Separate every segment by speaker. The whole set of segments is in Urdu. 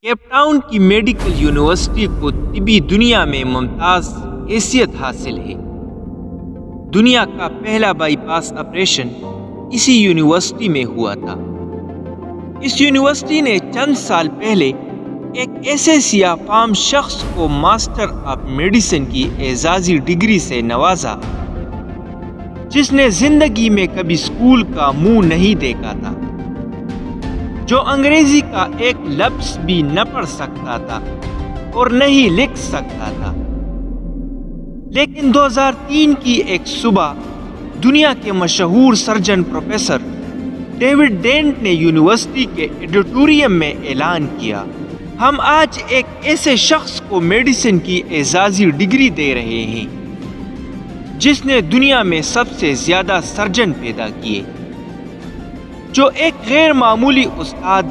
Speaker 1: کیپ ٹاؤن کی میڈیکل یونیورسٹی کو طبی دنیا میں ممتاز حیثیت حاصل ہے۔ دنیا کا پہلا بائی پاس آپریشن اسی یونیورسٹی میں ہوا تھا۔ اس یونیورسٹی نے چند سال پہلے ایک ایسے سیاہ فام شخص کو ماسٹر آف میڈیسن کی اعزازی ڈگری سے نوازا جس نے زندگی میں کبھی اسکول کا منہ نہیں دیکھا تھا، جو انگریزی کا ایک لفظ بھی نہ پڑھ سکتا تھا اور نہ ہی لکھ سکتا تھا، لیکن 2003 کی ایک صبح دنیا کے مشہور سرجن پروفیسر ڈیوڈ ڈینٹ نے یونیورسٹی کے ایڈیٹوریم میں اعلان کیا، ہم آج ایک ایسے شخص کو میڈیسن کی اعزازی ڈگری دے رہے ہیں جس نے دنیا میں سب سے زیادہ سرجن پیدا کیے، جو ایک غیر معمولی استاد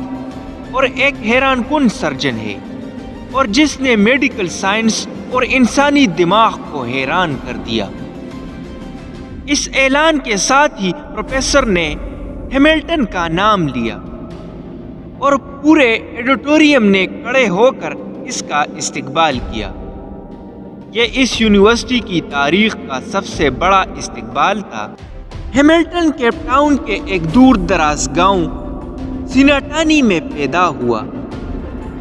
Speaker 1: اور ایک حیران کن سرجن ہے، اور جس نے میڈیکل سائنس اور انسانی دماغ کو حیران کر دیا۔ اس اعلان کے ساتھ ہی پروفیسر نے ہیملٹن کا نام لیا اور پورے ایڈیٹوریم نے کھڑے ہو کر اس کا استقبال کیا۔ یہ اس یونیورسٹی کی تاریخ کا سب سے بڑا استقبال تھا۔ ہیملٹن کیپ ٹاؤن کے ایک دور دراز گاؤں سیناٹانی میں پیدا ہوا۔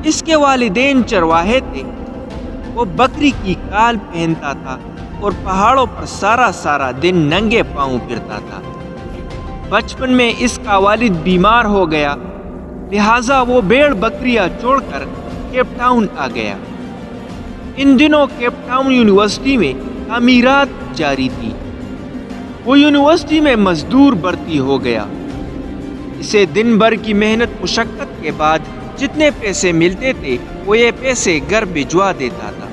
Speaker 1: اس کے والدین چرواہے تھے۔ وہ بکری کی کال پہنتا تھا اور پہاڑوں پر سارا دن ننگے پاؤں پھرتا تھا۔ بچپن میں اس کا والد بیمار ہو گیا، لہٰذا وہ بھیڑ بکریاں چھوڑ کر کیپ ٹاؤن آ گیا۔ ان دنوں کیپ ٹاؤن یونیورسٹی میں تعمیرات جاری تھی۔ وہ یونیورسٹی میں مزدور بھرتی ہو گیا۔ اسے دن بھر کی محنت مشقت کے بعد جتنے پیسے ملتے تھے وہ یہ پیسے گھر بھجوا دیتا تھا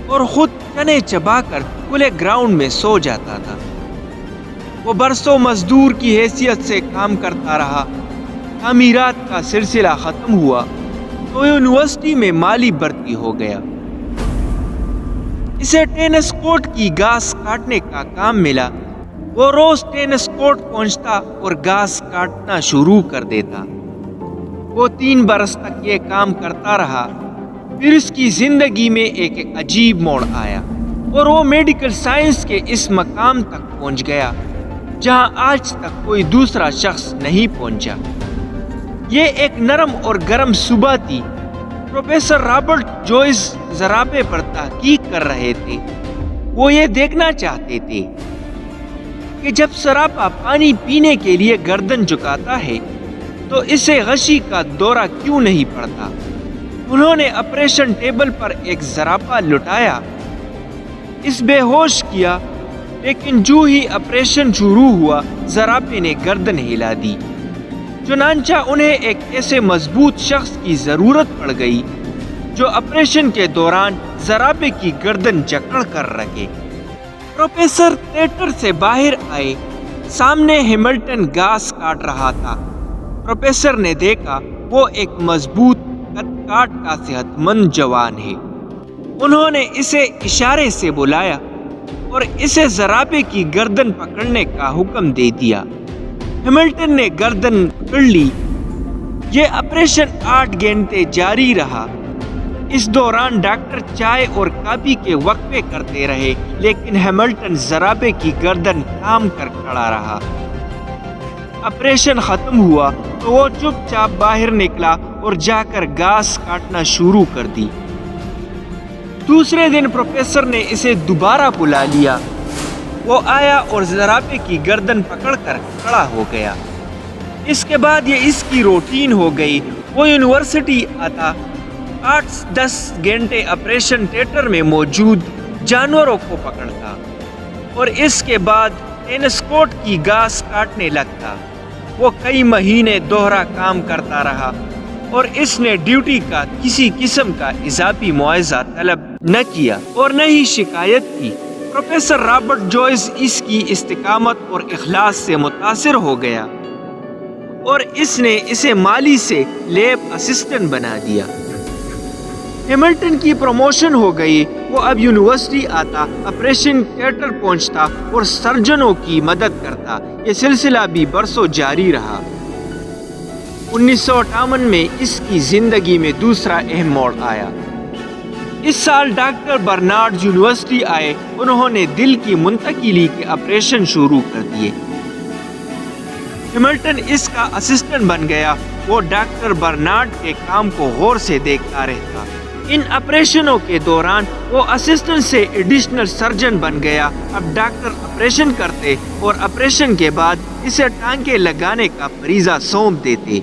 Speaker 1: اور خود چنے چبا کر کھلے گراؤنڈ میں سو جاتا تھا۔ وہ برسوں مزدور کی حیثیت سے کام کرتا رہا۔ تعمیرات کا سلسلہ ختم ہوا تو یونیورسٹی میں مالی بھرتی ہو گیا۔ اسے ٹینس کورٹ کی گھاس کاٹنے کا کام ملا۔ وہ روز ٹینس کورٹ پہنچتا اور گھاس کاٹنا شروع کر دیتا۔ وہ 3 برس تک یہ کام کرتا رہا۔ پھر اس کی زندگی میں ایک عجیب موڑ آیا اور وہ میڈیکل سائنس کے اس مقام تک پہنچ گیا جہاں آج تک کوئی دوسرا شخص نہیں پہنچا۔ یہ ایک نرم اور گرم صبح تھی۔ پروفیسر رابرٹ جوئس زرابے پر تحقیق کر رہے تھے۔ وہ یہ دیکھنا چاہتے تھے کہ جب زرابہ پانی پینے کے لیے گردن جھکاتا ہے تو اسے غشی کا دورہ کیوں نہیں پڑتا۔ انہوں نے آپریشن ٹیبل پر ایک زرابہ لٹایا، اس بے ہوش کیا، لیکن جو ہی آپریشن شروع ہوا زرابے نے گردن ہلا دی۔ چنانچہ انہیں ایک ایسے مضبوط شخص کی ضرورت پڑ گئی جو آپریشن کے دوران زرابے کی گردن جکڑ کر رکھے۔ پروفیسر تھیٹر سے باہر آئے۔ سامنے ہیملٹن گھاس کاٹ رہا تھا۔ پروفیسر نے دیکھا وہ ایک مضبوط قد کاٹ کا صحت مند جوان ہے۔ انہوں نے اسے اشارے سے بلایا اور اسے زرابے کی گردن پکڑنے کا حکم دے دیا۔ ہیملٹن نے گردن پکڑ لی۔ یہ آپریشن 8 گھنٹے جاری رہا۔ اس دوران ڈاکٹر چائے اور کافی کے وقفے کرتے رہے، لیکن ہیملٹن زرابے کی گردن تھام کر کھڑا رہا۔ آپریشن ختم ہوا تو وہ چپ چاپ باہر نکلا اور جا کر گھاس کاٹنا شروع کر دی۔ دوسرے دن پروفیسر نے اسے دوبارہ بلا لیا۔ وہ آیا اور زرابے کی گردن پکڑ کر کھڑا ہو گیا۔ اس کے بعد یہ اس کی روٹین ہو گئی۔ وہ یونیورسٹی آتا، 8-10 گھنٹے آپریشن تھیٹر میں موجود جانوروں کو پکڑتا اور اس کے بعد ٹینس کورٹ کی گھاس کاٹنے لگتا۔ وہ کئی مہینے دوہرا کام کرتا رہا اور اس نے ڈیوٹی کا کسی قسم کا اضافی معاوضہ طلب نہ کیا اور نہ ہی شکایت کی۔ پروفیسر رابرٹ جوئس اس کی استقامت اور اخلاص سے متاثر ہو گیا اور اس نے اسے مالی سے لیب اسسٹنٹ بنا دیا۔ ہیملٹن کی پروموشن ہو گئی۔ وہ اب یونیورسٹی آتا، آپریشن تھیٹر پہنچتا اور سرجنوں کی مدد کرتا۔ یہ سلسلہ بھی برسوں جاری رہا۔ 1958 میں اس کی زندگی میں دوسرا اہم موڑ آیا۔ اس سال ڈاکٹر برنارڈ یونیورسٹی آئے، انہوں نے دل کی منتقلی کے آپریشن شروع کر دیے۔ ہیملٹن اس کا اسسٹنٹ بن گیا، وہ ڈاکٹر برنارڈ کے کام کو غور سے دیکھتا رہتا۔ ان آپریشنوں کے دوران وہ اسسٹنٹ سے ایڈیشنل سرجن بن گیا۔ اب ڈاکٹر آپریشن کرتے اور آپریشن کے بعد اسے ٹانکے لگانے کا فریضہ سونپ دیتے۔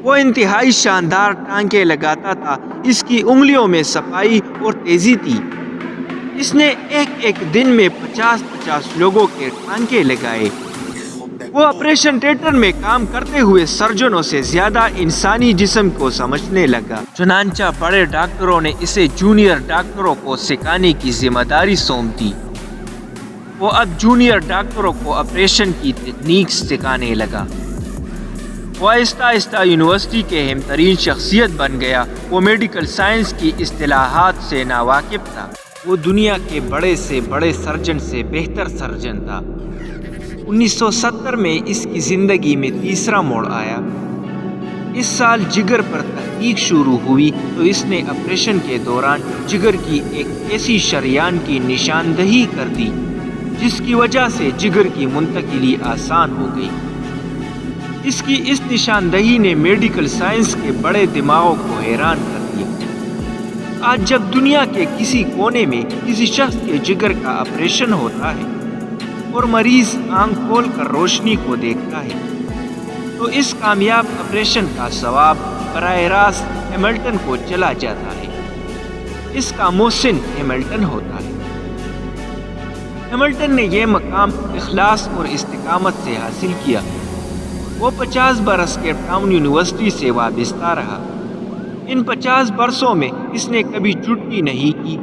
Speaker 1: وہ انتہائی شاندار ٹانکے لگاتا تھا، اس کی انگلیوں میں صفائی اور تیزی تھی۔ اس نے ایک دن میں 50 لوگوں کے ٹانکے لگائے۔ وہ آپریشن تھیٹر میں کام کرتے ہوئے سرجنوں سے زیادہ انسانی جسم کو سمجھنے لگا، چنانچہ بڑے ڈاکٹروں نے اسے جونیئر ڈاکٹروں کو سکھانے کی ذمہ داری سونپ دی۔ وہ اب جونیئر ڈاکٹروں کو آپریشن کی ٹیکنیک سکھانے لگا۔ وہ آہستہ آہستہ یونیورسٹی کے اہم ترین شخصیت بن گیا۔ وہ میڈیکل سائنس کی اصطلاحات سے ناواقف تھا۔ وہ دنیا کے بڑے سے بڑے سرجن سے بہتر سرجن تھا۔ 1970 میں اس کی زندگی میں تیسرا موڑ آیا۔ اس سال جگر پر تحقیق شروع ہوئی تو اس نے آپریشن کے دوران جگر کی ایک ایسی شریان کی نشاندہی کر دی جس کی وجہ سے جگر کی منتقلی آسان ہو گئی۔ اس کی اس نشاندہی نے میڈیکل سائنس کے بڑے دماغوں کو حیران کر دیا۔ آج جب دنیا کے کسی کونے میں کسی شخص کے جگر کا آپریشن ہوتا ہے اور مریض آنکھ کھول کر روشنی کو دیکھتا ہے تو اس کامیاب آپریشن کا ثواب براہ راست ہیملٹن کو چلا جاتا ہے۔ اس کا محسن ہیملٹن ہوتا ہے۔ ہیملٹن نے یہ مقام اخلاص اور استقامت سے حاصل کیا۔ وہ 50 برس کے ٹاؤن یونیورسٹی سے وابستہ رہا۔ ان 50 برسوں میں اس نے کبھی چھٹی نہیں کی۔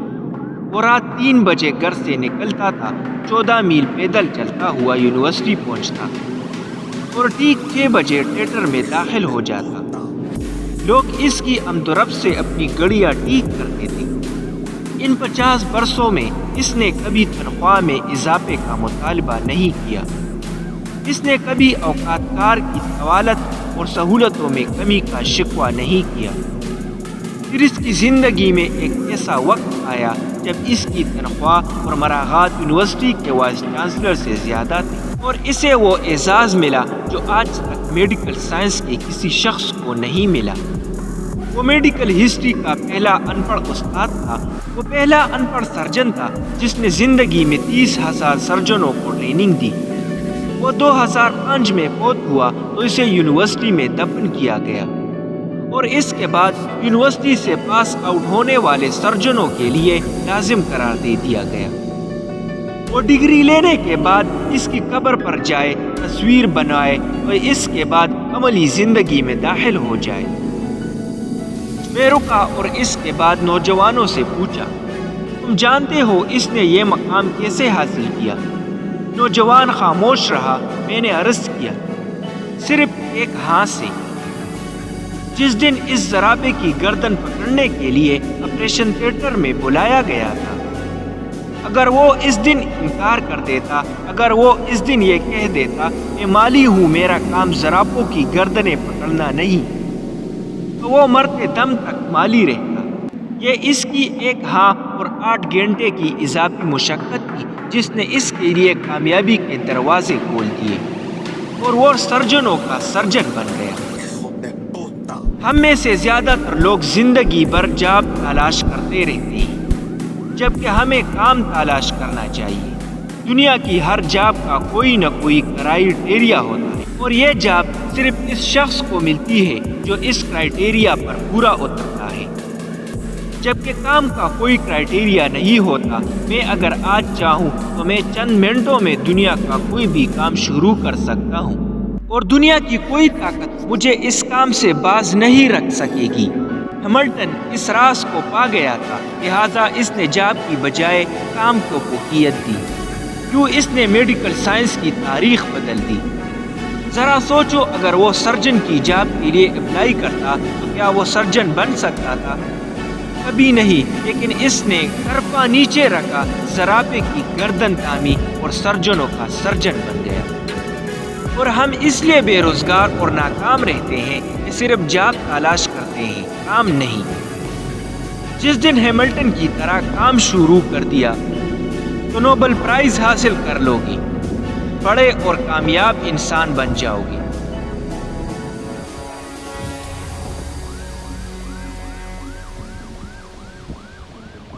Speaker 1: وہ رات 3 بجے گھر سے نکلتا تھا، 14 میل پیدل چلتا ہوا یونیورسٹی پہنچتا اور ٹھیک 6 بجے تھیٹر میں داخل ہو جاتا۔ لوگ اس کی آمد و رفت سے اپنی گڑیاں ٹھیک کرتے تھے۔ ان 50 برسوں میں اس نے کبھی تنخواہ میں اضافے کا مطالبہ نہیں کیا۔ اس نے کبھی اوقات کار کی طوالت اور سہولتوں میں کمی کا شکوہ نہیں کیا۔ پھر اس کی زندگی میں ایک ایسا وقت آیا جب اس کی تنخواہ اور مراعات یونیورسٹی کے وائس چانسلر سے زیادہ تھی اور اسے وہ اعزاز ملا جو آج تک میڈیکل سائنس کے کسی شخص کو نہیں ملا۔ وہ میڈیکل ہسٹری کا پہلا ان پڑھ استاد تھا۔ وہ پہلا ان پڑھ سرجن تھا جس نے زندگی میں 30,000 سرجنوں کو ٹریننگ دی۔ وہ 2005 میں فوت ہوا تو اسے یونیورسٹی میں دفن کیا گیا اور اس کے بعد یونیورسٹی سے پاس آؤٹ ہونے والے سرجنوں کے لیے لازم قرار دے دیا گیا۔ وہ ڈگری لینے کے بعد اس کی قبر پر جائے، تصویر بنائے اور اس کے بعد عملی زندگی میں داخل ہو جائے۔ میں رکا اور اس کے بعد نوجوانوں سے پوچھا، تم جانتے ہو اس نے یہ مقام کیسے حاصل کیا؟ نوجوان خاموش رہا۔ میں نے عرض کیا، صرف ایک ہاتھ سے۔ جس دن اس زرابے کی گردن پکڑنے کے لیے آپریشن تھیٹر میں بلایا گیا تھا، اگر وہ اس دن انکار کر دیتا، اگر وہ اس دن یہ کہہ دیتا میں مالی ہوں، میرا کام زرابوں کی گردنیں پکڑنا نہیں، تو وہ مرتے دم تک مالی رہتا۔ یہ اس کی ایک ہاں اور 8 گھنٹے کی اضافی مشقت تھی جس نے اس کے لیے کامیابی کے دروازے کھول دیے اور وہ سرجنوں کا سرجن بن گیا۔ ہم میں سے زیادہ تر لوگ زندگی بھر جاب تلاش کرتے رہتے ہیں، جبکہ ہمیں کام تلاش کرنا چاہیے۔ دنیا کی ہر جاب کا کوئی نہ کوئی کرائیٹیریا ہوتا ہے اور یہ جاب صرف اس شخص کو ملتی ہے جو اس کرائیٹیریا پر پورا اترتا ہے، جبکہ کام کا کوئی کرائیٹیریا نہیں ہوتا۔ میں اگر آج چاہوں تو میں چند منٹوں میں دنیا کا کوئی بھی کام شروع کر سکتا ہوں اور دنیا کی کوئی طاقت مجھے اس کام سے باز نہیں رکھ سکے گی۔ ہیملٹن اس راز کو پا گیا تھا، لہٰذا اس نے جاب کی بجائے کام کو فوقیت دی۔ کیوں اس نے میڈیکل سائنس کی تاریخ بدل دی۔ ذرا سوچو، اگر وہ سرجن کی جاب کے لیے اپلائی کرتا تو کیا وہ سرجن بن سکتا تھا؟ کبھی نہیں، لیکن اس نے کرپا نیچے رکھا، زرابے کی گردن تامی اور سرجنوں کا سرجن بن گیا۔ اور ہم اس لیے بے روزگار اور ناکام رہتے ہیں کہ صرف جاب تلاش کرتے ہیں، کام نہیں۔ جس دن ہیملٹن کی طرح کام شروع کر دیا تو نوبل پرائز حاصل کر لو گے، بڑے اور کامیاب انسان بن جاؤ گے۔